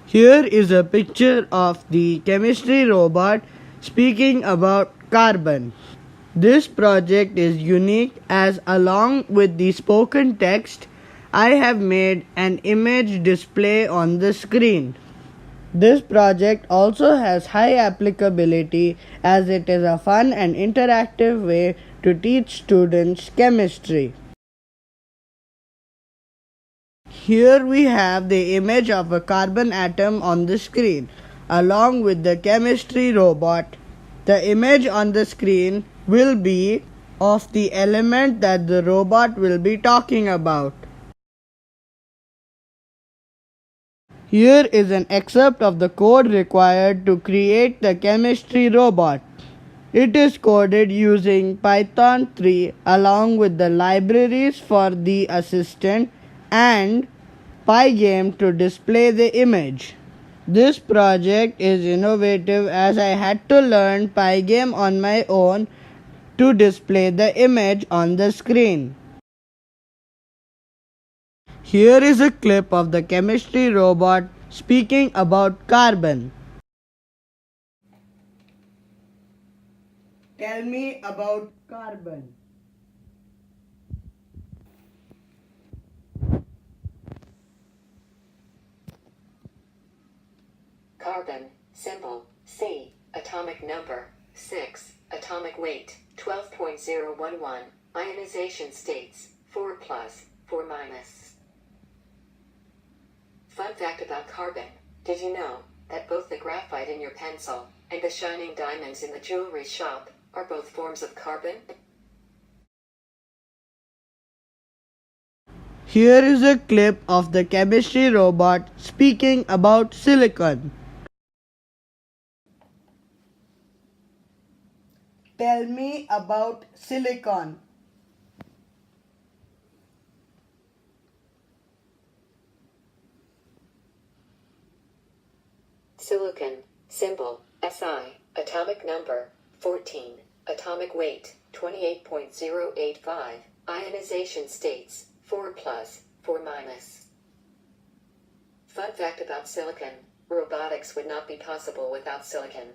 Here is a picture of the chemistry robot speaking about carbon. This project is unique as along with the spoken text, I have made an image display on the screen. This project also has high applicability as it is a fun and interactive way to teach students chemistry. Here we have the image of a carbon atom on the screen, along with the chemistry robot. The image on the screen will be of the element that the robot will be talking about. Here is an excerpt of the code required to create the chemistry robot. It is coded using Python 3 along with the libraries for the assistant and Pygame to display the image. This project is innovative as I had to learn Pygame on my own to display the image on the screen. Here is a clip of the chemistry robot speaking about carbon. Tell me about carbon. Carbon, symbol, C, atomic number, 6, atomic weight, 12.011, ionization states, 4+, 4-. Fun fact about carbon, did you know that both the graphite in your pencil and the shining diamonds in the jewelry shop are both forms of carbon? Here is a clip of the chemistry robot speaking about silicon. Tell me about silicon. Silicon, symbol, Si, atomic number, 14, atomic weight, 28.085, ionization states, 4+, 4-. Fun fact about silicon, robotics would not be possible without silicon.